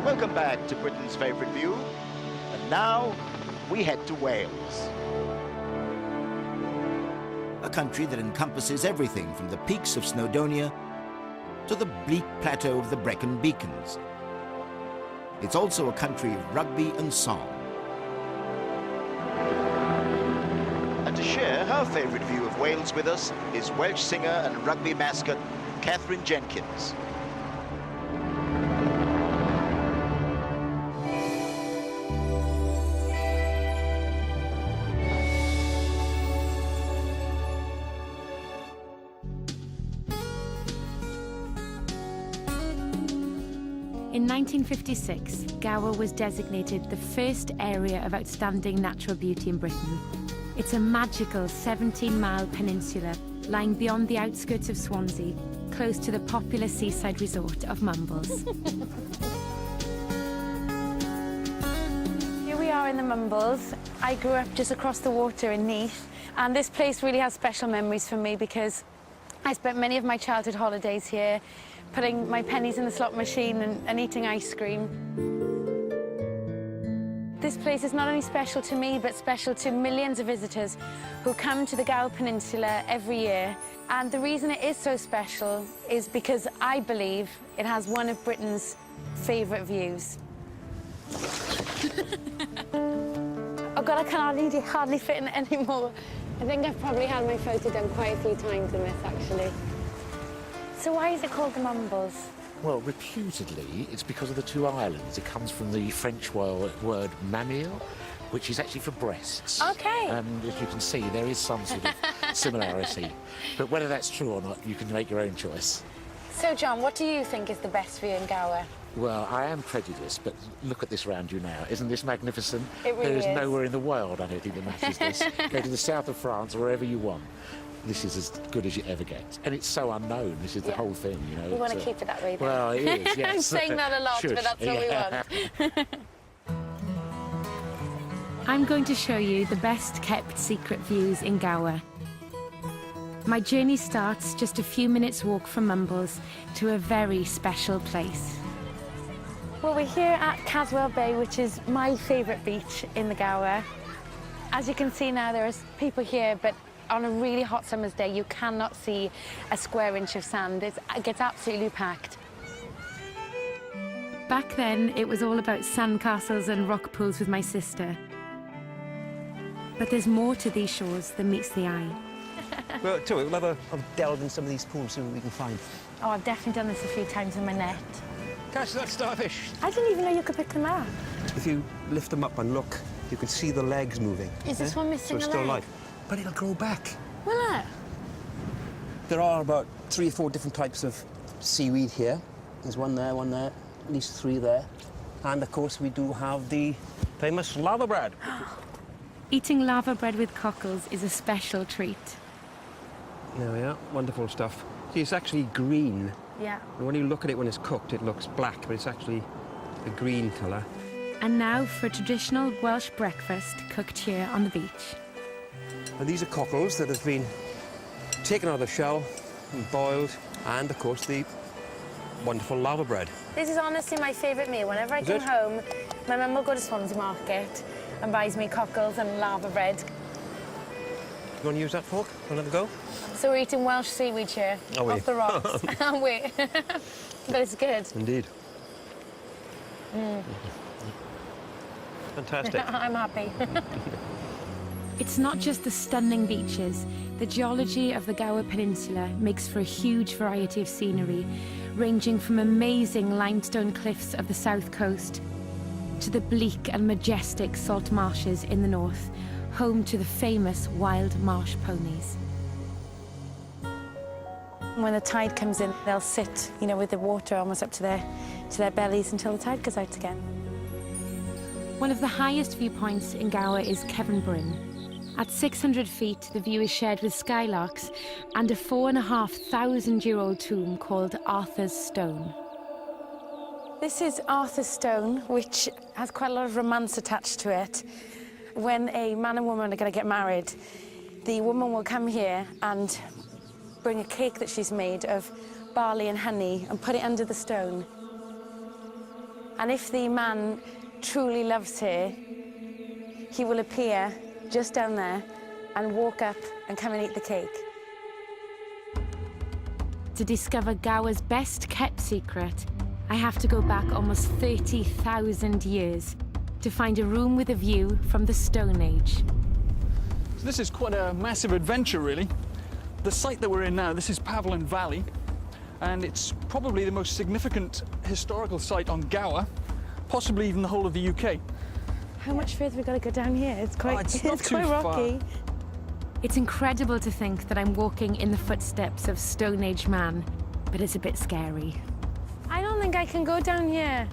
Welcome back to Britain's favourite view. And now we head to Wales. A country that encompasses everything from the peaks of Snowdonia to the bleak plateau of the Brecon Beacons. It's also a country of rugby and song. And to share her favourite view of Wales with us is Welsh singer and rugby mascot Catherine Jenkins. In 1956, Gower was designated the first area of outstanding natural beauty in Britain. It's a magical 17-mile peninsula lying beyond the outskirts of Swansea, close to the popular seaside resort of Mumbles. Here we are in the Mumbles. I grew up just across the water in Neath, and this place really has special memories for me because I spent many of my childhood holidays here, putting my pennies in the slot machine and eating ice cream. This place is not only special to me, but special to millions of visitors who come to the Gower Peninsula every year. And the reason it is so special is because I believe it has one of Britain's favourite views. Oh God, I can hardly fit in it anymore. I think I've probably had my photo done quite a few times in this, actually. So why is it called the Mumbles? Well, reputedly, it's because of the two islands. It comes from the French word mamelle, which is actually for breasts. OK. And as you can see, there is some sort of similarity. But whether that's true or not, you can make your own choice. So, John, what do you think is the best view in Gower? Well, I am prejudiced, but look at this round you now. Isn't this magnificent? It really is. There is nowhere in the world, I don't think, that matches this. Go to the south of France, or wherever you want. This is as good as you ever get. And it's so unknown. This is the whole thing, you know. We want to keep it that way, then. Well, it is, yes. I'm saying that a lot, Shush. but that's what we want. I'm going to show you the best kept secret views in Gower. My journey starts just a few minutes walk from Mumbles to a very special place. Well, we're here at Caswell Bay, which is my favourite beach in the Gower. As you can see now, there are people here, but on a really hot summer's day, you cannot see a square inch of sand. It gets absolutely packed. Back then, it was all about sandcastles and rock pools with my sister. But there's more to these shores than meets the eye. Well, tell you, we'll have a delve in some of these pools, see what we can find. Oh, I've definitely done this a few times in my net. Catch that starfish. I didn't even know you could pick them up. If you lift them up and look, you can see the legs moving. Is this one missing so it's a still leg? alive. But it'll grow back. Will it? There are about 3 or 4 different types of seaweed here. There's one there, at least 3 there. And, of course, we do have the famous lava bread. Eating lava bread with cockles is a special treat. There we are, wonderful stuff. See, it's actually green. Yeah. And when you look at it when it's cooked, it looks black, but it's actually a green colour. And now for a traditional Welsh breakfast cooked here on the beach. And these are cockles that have been taken out of the shell and boiled, and, of course, the wonderful lava bread. This is honestly my favourite meal. Whenever I come home, my mum will go to Swansea Market and buys me cockles and lava bread. You want to use that fork? Want to have a go? So we're eating Welsh seaweed here, off the rocks, aren't we? But it's good. Indeed. Fantastic. I'm happy. It's not just the stunning beaches. The geology of the Gower Peninsula makes for a huge variety of scenery, ranging from amazing limestone cliffs of the south coast to the bleak and majestic salt marshes in the north, home to the famous wild marsh ponies. When the tide comes in, they'll sit, you know, with the water almost up to their bellies until the tide goes out again. One of the highest viewpoints in Gower is Cefn Bryn. At 600 feet, the view is shared with skylarks and a 4,500-year-old tomb called Arthur's Stone. This is Arthur's Stone, which has quite a lot of romance attached to it. When a man and woman are going to get married, the woman will come here and bring a cake that she's made of barley and honey and put it under the stone. And if the man truly loves her, he will appear just down there and walk up and come and eat the cake. To discover Gower's best-kept secret, I have to go back almost 30,000 years to find a room with a view from the Stone Age. So this is quite a massive adventure, really. The site that we're in now, this is Pavlin Valley, and it's probably the most significant historical site on Gower, possibly even the whole of the UK. How much further we got to go down here? It's quite, it's not too quite rocky. far. It's incredible to think that I'm walking in the footsteps of Stone Age man, but it's a bit scary. I don't think I can go down here.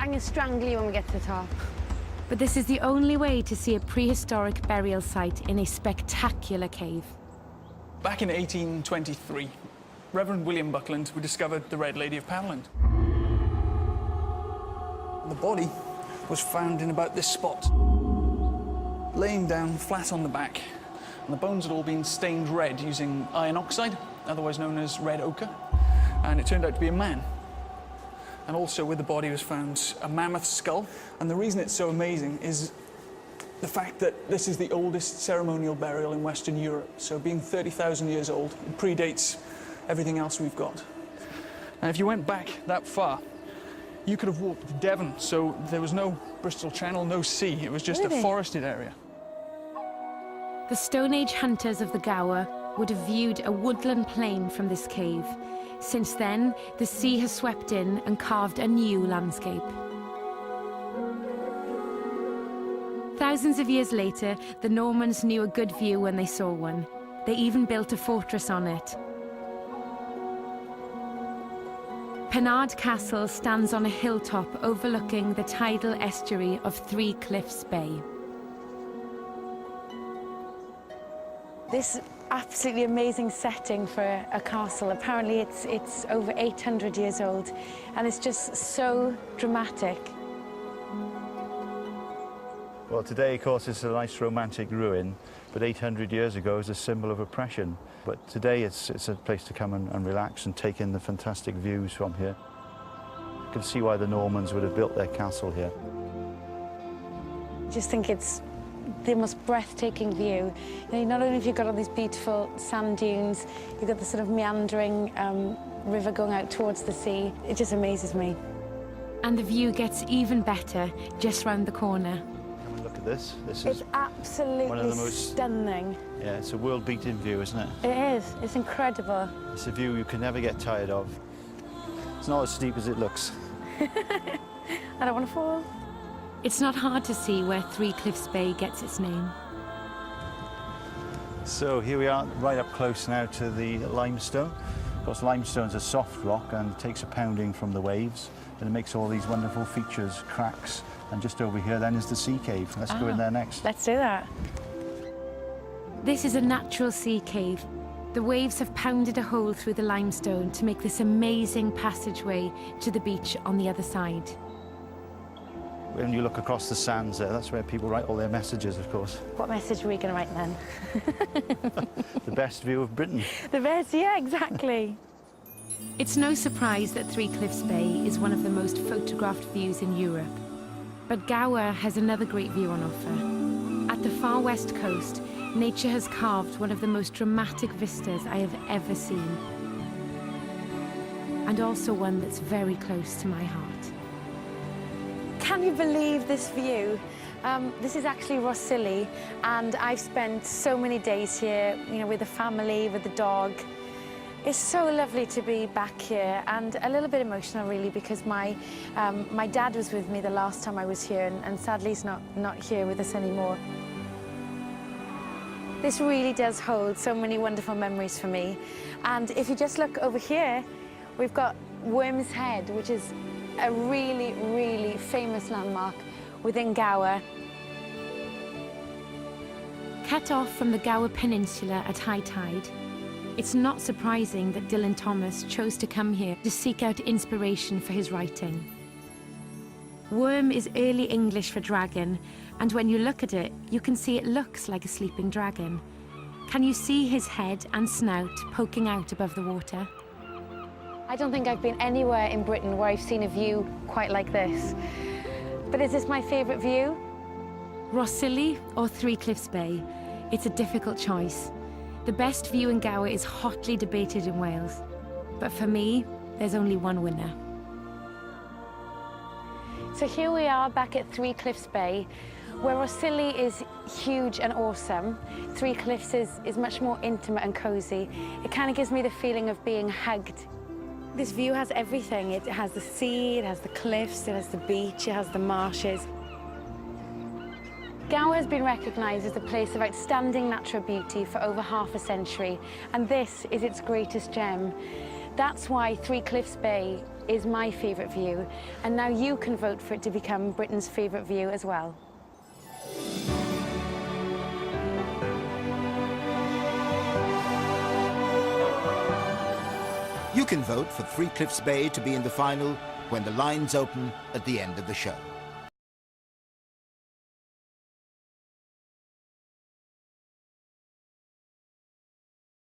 I'm going to strangle you when we get to the top. But this is the only way to see a prehistoric burial site in a spectacular cave. Back in 1823, Reverend William Buckland discovered the Red Lady of Pavlin. The body was found in about this spot, laying down flat on the back, and the bones had all been stained red using iron oxide, otherwise known as red ochre, and it turned out to be a man. And also with the body was found a mammoth skull, and the reason it's so amazing is the fact that this is the oldest ceremonial burial in Western Europe, so being 30,000 years old, it predates everything else we've got. And if you went back that far, you could have walked to Devon, so there was no Bristol Channel, no sea, it was just a forested area. The Stone Age hunters of the Gower would have viewed a woodland plain from this cave. Since then, the sea has swept in and carved a new landscape. Thousands of years later, the Normans knew a good view when they saw one. They even built a fortress on it. Penard Castle stands on a hilltop overlooking the tidal estuary of Three Cliffs Bay. This absolutely amazing setting for a castle. Apparently it's over 800 years old, and it's just so dramatic. Well, today, of course, it's a nice romantic ruin, but 800 years ago it was a symbol of oppression. But today it's a place to come and relax and take in the fantastic views from here. You can see why the Normans would have built their castle here. I just think it's the most breathtaking view. You know, not only have you got all these beautiful sand dunes, you've got the sort of meandering river going out towards the sea. It just amazes me. And the view gets even better just round the corner. Look at this. This is It's absolutely one of the most stunning. Yeah, it's a world-beating view, isn't it? It is. It's incredible. It's a view you can never get tired of. It's not as steep as it looks. I don't want to fall. It's not hard to see where Three Cliffs Bay gets its name. So here we are, right up close now to the limestone. Of course, limestone's a soft rock and it takes a pounding from the waves, and it makes all these wonderful features, cracks. And just over here then is the sea cave. Let's go in there next. Let's do that. This is a natural sea cave. The waves have pounded a hole through the limestone to make this amazing passageway to the beach on the other side. When you look across the sands there, that's where people write all their messages, of course. What message are we going to write then? The best view of Britain. The best, yeah, exactly. It's no surprise that Three Cliffs Bay is one of the most photographed views in Europe. But Gower has another great view on offer. At the far west coast, nature has carved one of the most dramatic vistas I have ever seen. And also one that's very close to my heart. Can you believe this view? This is actually Rossilli, and I've spent so many days here, you know, with the family, with the dog. It's so lovely to be back here, and a little bit emotional, really, because my dad was with me the last time I was here, and sadly he's not here with us anymore. This really does hold so many wonderful memories for me. And if you just look over here, we've got Worm's Head, which is a really, really famous landmark within Gower. Cut off from the Gower Peninsula at high tide, it's not surprising that Dylan Thomas chose to come here to seek out inspiration for his writing. Worm is early English for dragon, and when you look at it, you can see it looks like a sleeping dragon. Can you see his head and snout poking out above the water? I don't think I've been anywhere in Britain where I've seen a view quite like this. But is this my favourite view? Rhossili or Three Cliffs Bay? It's a difficult choice. The best view in Gower is hotly debated in Wales. But for me, there's only one winner. So here we are back at Three Cliffs Bay, where Rhossili is huge and awesome. Three Cliffs is much more intimate and cosy. It kind of gives me the feeling of being hugged. This view has everything. It has the sea, it has the cliffs, it has the beach, it has the marshes. Gower has been recognised as a place of outstanding natural beauty for over half a century, and this is its greatest gem. That's why Three Cliffs Bay is my favourite view, and now you can vote for it to become Britain's favourite view as well. You can vote for Three Cliffs Bay to be in the final when the lines open at the end of the show.